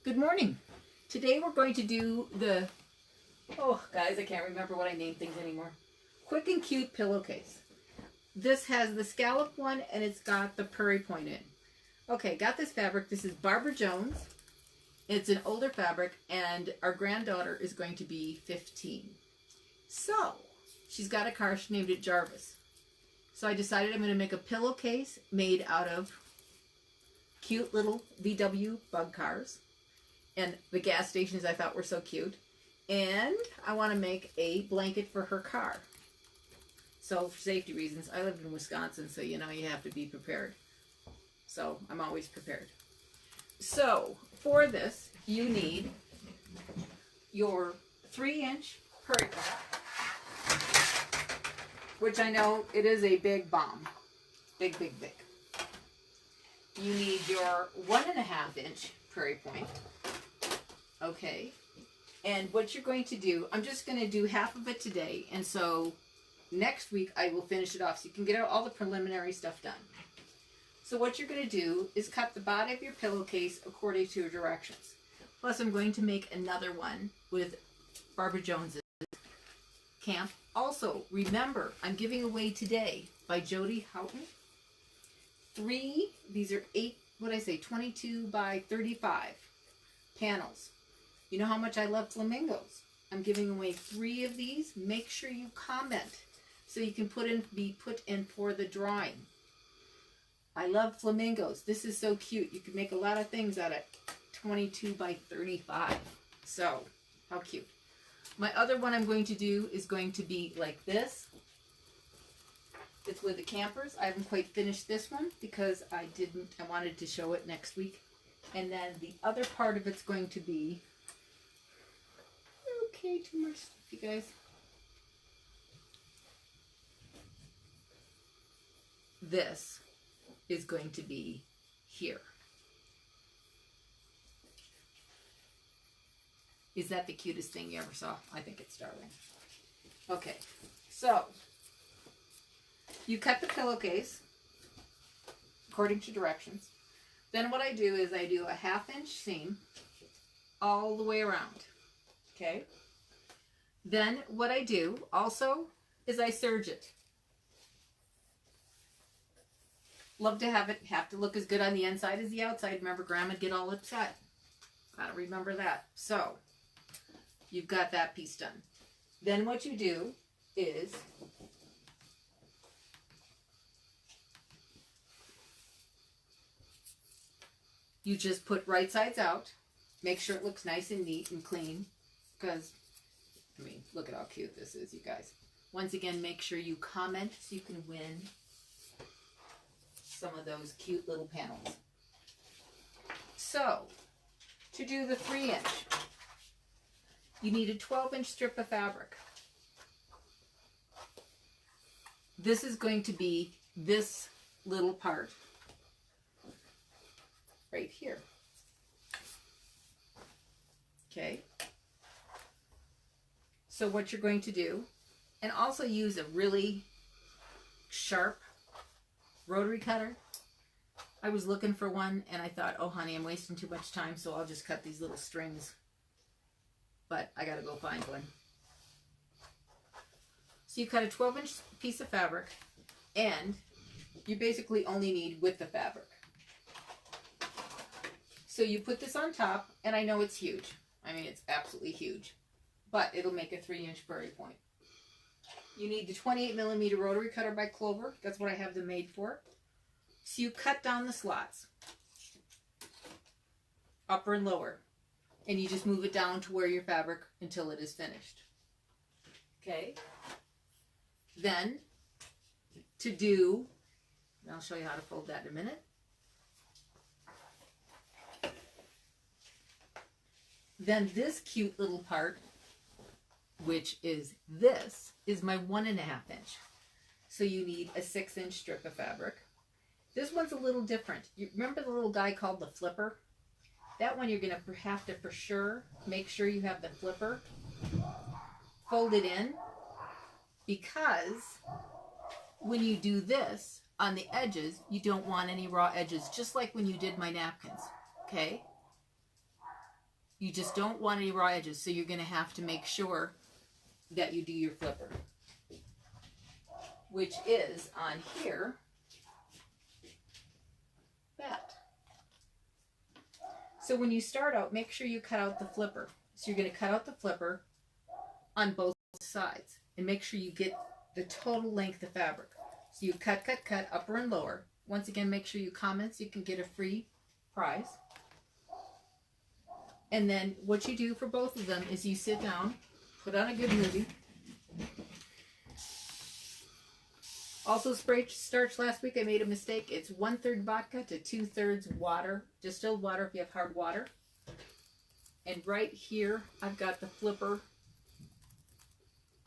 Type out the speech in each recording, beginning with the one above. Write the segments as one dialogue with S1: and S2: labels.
S1: Good morning. Today we're going to do the, oh guys, I can't remember what I named things anymore. Quick and Cute Pillowcase. This has the scallop one and it's got the prairie point in. Okay, got this fabric. This is Barbara Jones. It's an older fabric and our granddaughter is going to be 15. So, she's got a car, she named it Jarvis. So I decided I'm going to make a pillowcase made out of cute little VW bug cars. And the gas stations I thought were so cute. And I want to make a blanket for her car. So for safety reasons, I live in Wisconsin, so you know you have to be prepared. So I'm always prepared. So for this, you need your 3-inch prairie point, which I know it is a big bomb. Big, big, big. You need your 1.5-inch prairie point. Okay, and what you're going to do, I'm just going to do half of it today, and so next week I will finish it off so you can get all the preliminary stuff done. So what you're going to do is cut the body of your pillowcase according to your directions. Plus I'm going to make another one with Barbara Jones's camp. Also, remember, I'm giving away today by Jody Houghton 3, these are 22 by 35 panels. You know how much I love flamingos. I'm giving away 3 of these. Make sure you comment so you can be put in for the drawing. I love flamingos. This is so cute. You can make a lot of things out of 22 by 35. So, how cute. My other one I'm going to do is going to be like this. It's with the campers. I haven't quite finished this one because I wanted to show it next week. And then the other part of it's going to be, okay, too much stuff, you guys. This is going to be here. Is that the cutest thing you ever saw? I think it's darling. Okay, so you cut the pillowcase according to directions. Then what I do is I do a 1/2-inch seam all the way around. Okay? Then what I do also is I serge it. Love to have to look as good on the inside as the outside. Remember, Grandma'd get all upset. Gotta remember that. So, you've got that piece done. Then what you do is you just put right sides out. Make sure it looks nice and neat and clean. Because, I mean, look at how cute this is, you guys. Once again, make sure you comment so you can win some of those cute little panels. So, to do the 3-inch, you need a 12-inch strip of fabric. This is going to be this little part right here. Okay. So what you're going to do, and also use a really sharp rotary cutter. I was looking for one and I thought, oh honey, I'm wasting too much time, so I'll just cut these little strings. But I gotta go find one. So you cut a 12-inch piece of fabric, and you basically only need width of fabric. So you put this on top, and I know it's huge. I mean, it's absolutely huge. But it'll make a 3-inch prairie point. You need the 28mm rotary cutter by Clover. That's what I have them made for. So you cut down the slots, upper and lower, and you just move it down to where your fabric until it is finished. Okay? Then, I'll show you how to fold that in a minute. Then this cute little part, which is this, is my 1.5-inch. So you need a 6-inch strip of fabric. This one's a little different. You remember the little guy called the flipper? That one you're going to have to for sure make sure you have the flipper folded in, because when you do this on the edges, you don't want any raw edges, just like when you did my napkins. Okay? You just don't want any raw edges, so you're going to have to make sure that you do your flipper, which is on here, that. So when you start out, make sure you cut out the flipper. So you're going to cut out the flipper on both sides and make sure you get the total length of fabric. So you cut, cut, cut, upper and lower. Once again, make sure you comment so you can get a free prize. And then what you do for both of them is you sit down, put on a good movie. Also, spray starch last week, I made a mistake. It's 1/3 vodka to 2/3 water, distilled water if you have hard water. And right here, I've got the flipper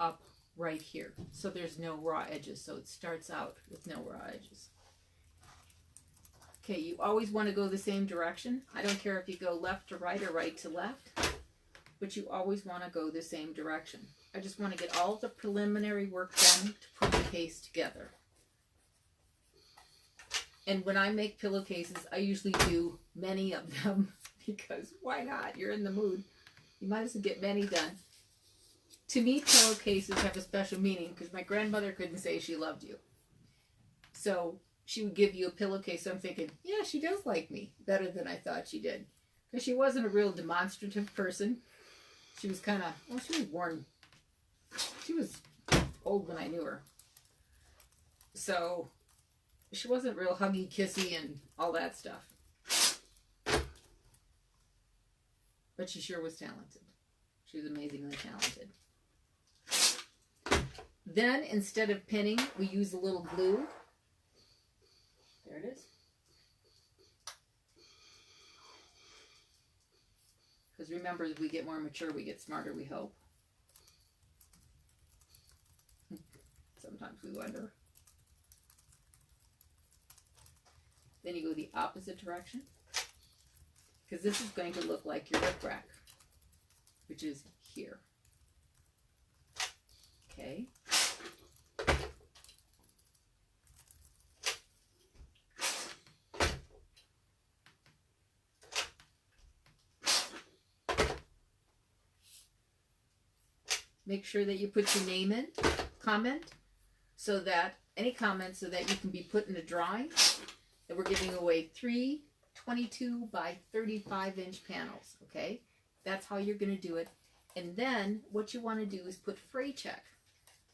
S1: up right here. So there's no raw edges. So it starts out with no raw edges. Okay, you always want to go the same direction. I don't care if you go left to right or right to left, but you always want to go the same direction. I just want to get all the preliminary work done to put the case together. And when I make pillowcases, I usually do many of them because why not? You're in the mood. You might as well get many done. To me, pillowcases have a special meaning because my grandmother couldn't say she loved you. So she would give you a pillowcase. So I'm thinking, yeah, she does like me better than I thought she did. Because she wasn't a real demonstrative person. She was kind of, well, she was born, she was old when I knew her. So she wasn't real huggy, kissy, and all that stuff. But she sure was talented. She was amazingly talented. Then, instead of pinning, we use a little glue. There it is. Because remember, as we get more mature, we get smarter, we hope. Sometimes we wonder. Then you go the opposite direction. Because this is going to look like your rickrack, which is here. Okay. Make sure that you put your name in, comment, so that, any comments so that you can be put in a drawing. And we're giving away 3 22 by 35 inch panels, okay? That's how you're going to do it. And then what you want to do is put fray check,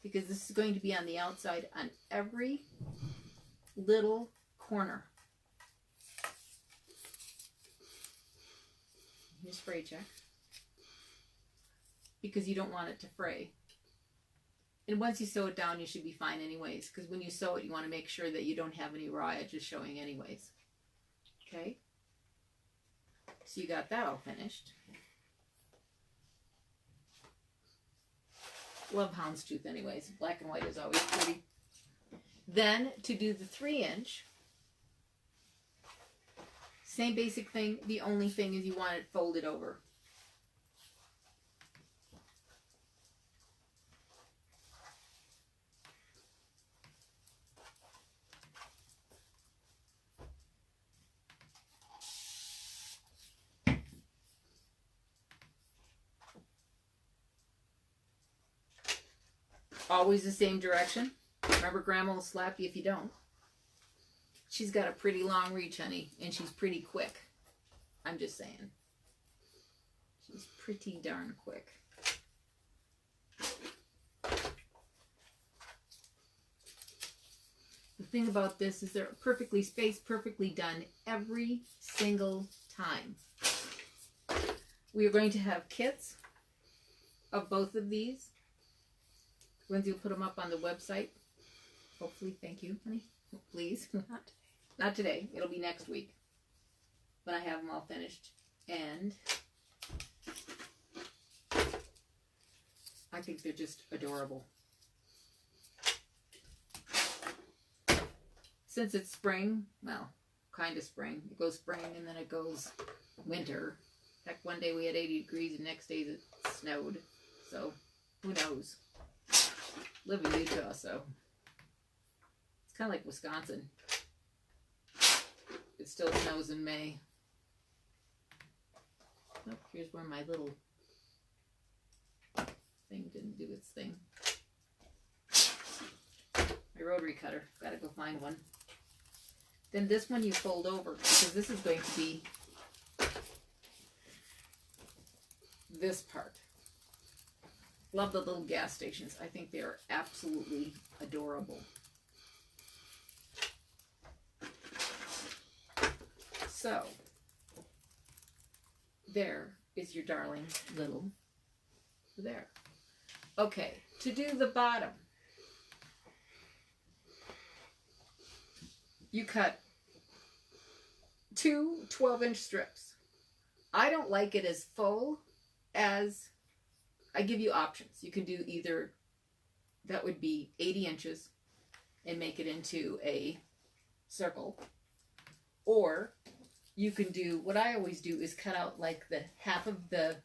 S1: because this is going to be on the outside on every little corner. Here's fray check, because you don't want it to fray. And once you sew it down, you should be fine anyways, because when you sew it, you want to make sure that you don't have any raw edges showing anyways. Okay? So you got that all finished. Love houndstooth anyways. Black and white is always pretty. Then, to do the 3-inch, same basic thing. The only thing is you want it folded over. Always the same direction. Remember, Grandma will slap you if you don't. She's got a pretty long reach, honey, and she's pretty quick. I'm just saying. She's pretty darn quick. The thing about this is they're perfectly spaced, perfectly done every single time. We are going to have kits of both of these. Lindsay will put them up on the website. Hopefully. Thank you, honey. Please. Not today. It'll be next week when I have them all finished. And I think they're just adorable. Since it's spring, well, kind of spring. It goes spring and then it goes winter. Heck, one day we had 80 degrees and next day it snowed. So, who knows? Live in Utah, so it's kind of like Wisconsin. It still snows in May. Oh, here's where my little thing didn't do its thing. My rotary cutter. Gotta go find one. Then this one you fold over, because this is going to be this part. Love the little gas stations. I think they are absolutely adorable. So, there is your darling little there. Okay, to do the bottom, you cut two 12-inch strips. I don't like it as full as, I give you options. You can do either, that would be 80 inches and make it into a circle, or you can do, what I always do is cut out like the half of the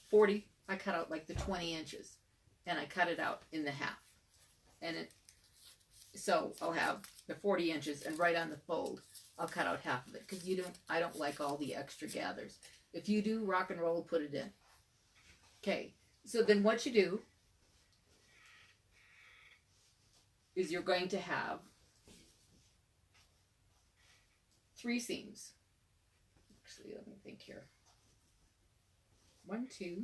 S1: 40, I cut out like the 20 inches and I cut it out in the half. And it, so I'll have the 40 inches and right on the fold, I'll cut out half of it because I don't like all the extra gathers. If you do, rock and roll, put it in. Okay, so then what you do is you're going to have 3 seams. Actually, let me think here. 1, 2,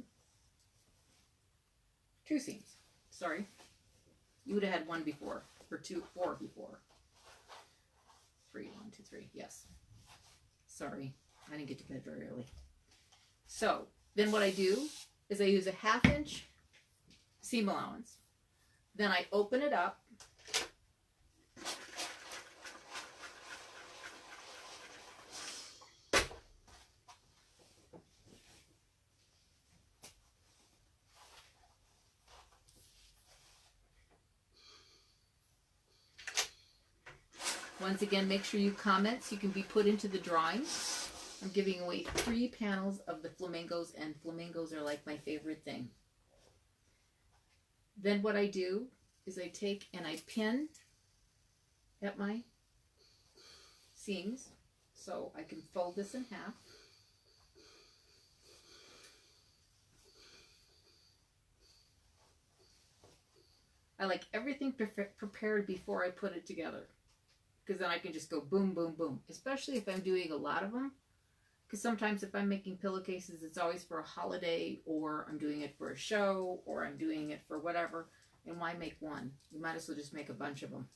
S1: 2 seams. Sorry. You would have had 1 before, or 4 before. 3, 1, 2, 3. Yes. Sorry, I didn't get to bed very early. So then what I do is I use a 1/2 inch seam allowance. Then I open it up. Once again, make sure you comment so you can be put into the drawing. I'm giving away 3 panels of the flamingos, and flamingos are like my favorite thing. Then what I do is I take and I pin at my seams so I can fold this in half. I like everything prepared before I put it together, because then I can just go boom, boom, boom, especially if I'm doing a lot of them. Because sometimes if I'm making pillowcases, it's always for a holiday, or I'm doing it for a show, or I'm doing it for whatever. And why make one? You might as well just make a bunch of them.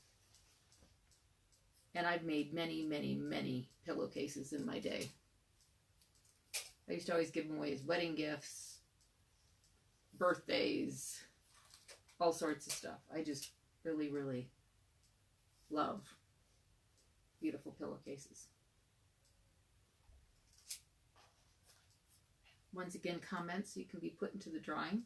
S1: And I've made many, many, many pillowcases in my day. I used to always give them away as wedding gifts, birthdays, all sorts of stuff. I just really, really love beautiful pillowcases. Once again, comments so you can be put into the drawing.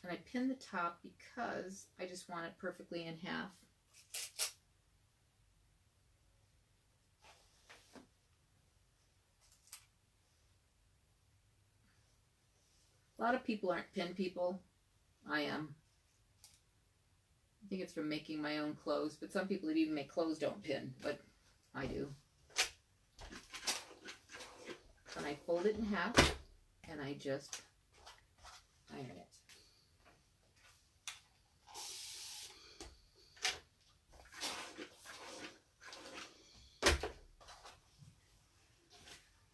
S1: And I pin the top because I just want it perfectly in half. A lot of people aren't pin people. I am. I think it's from making my own clothes, but some people that even make clothes don't pin, but I do. And I fold it in half, and I just iron it.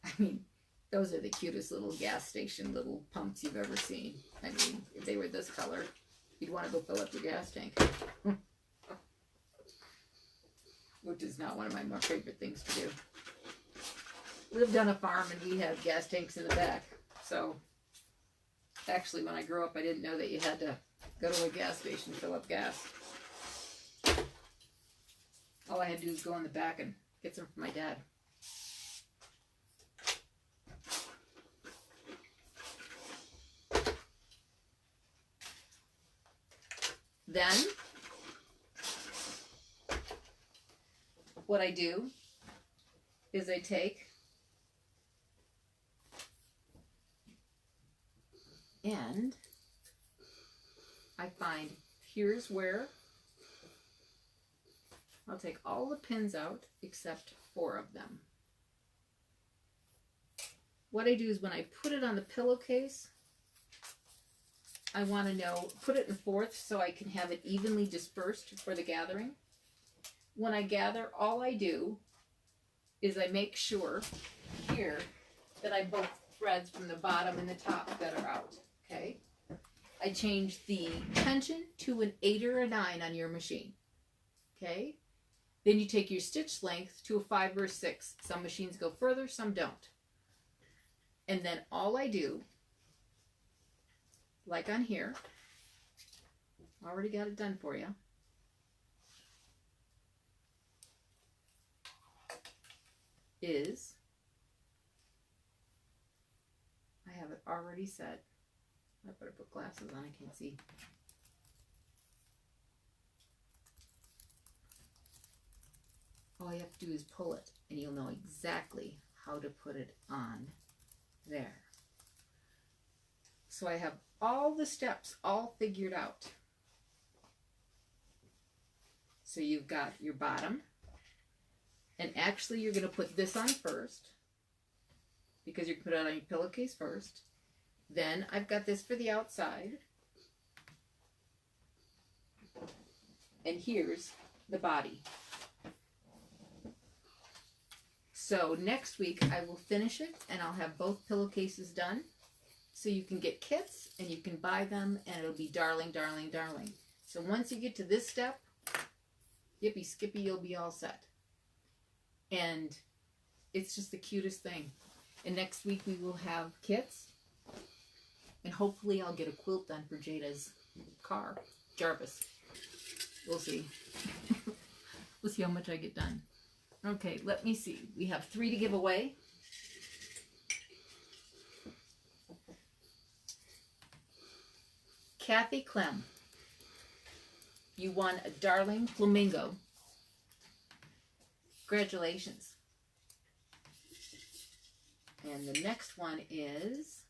S1: I mean, those are the cutest little gas station little pumps you've ever seen. I mean, if they were this color, you'd want to go fill up your gas tank. Which is not one of my more favorite things to do. Lived on a farm and we had gas tanks in the back. So, actually when I grew up I didn't know that you had to go to a gas station to fill up gas. All I had to do was go in the back and get some from my dad. Then, what I do is I take and I find here's where I'll take all the pins out except 4 of them. What I do is when I put it on the pillowcase, I want to know, put it in fourths so I can have it evenly dispersed for the gathering. When I gather, all I do is I make sure here that I have both threads from the bottom and the top that are out, okay? I change the tension to an 8 or a 9 on your machine, okay? Then you take your stitch length to a 5 or a 6. Some machines go further, some don't. And then all I do, like on here, already got it done for you. Is I have it already set. I better put glasses on, I can't see. All you have to do is pull it and you'll know exactly how to put it on there. So I have all the steps all figured out. So you've got your bottom, and actually you're going to put this on first because you put it on your pillowcase first. Then I've got this for the outside, and here's the body. So next week I will finish it and I'll have both pillowcases done. So you can get kits and you can buy them and it'll be darling, darling, darling. So once you get to this step, yippee skippy, you'll be all set. And it's just the cutest thing. And next week we will have kits. And hopefully I'll get a quilt done for Jada's car, Jarvis. We'll see. We'll see how much I get done. Okay, let me see. We have 3 to give away. Kathy Clem, you won a darling flamingo. Congratulations. And the next one is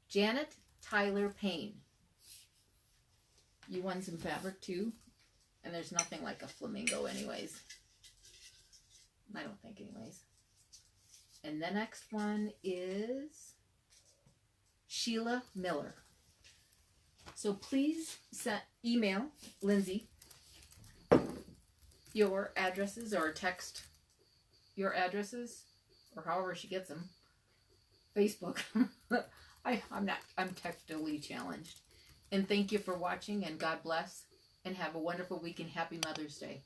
S1: Janet Tyler Payne. You won some fabric too. And there's nothing like a flamingo anyways. I don't think anyways. And the next one is Sheila Miller. So please email Lindsay your addresses or text your addresses or however she gets them. Facebook. I'm textually challenged. And thank you for watching and God bless and have a wonderful week and happy Mother's Day.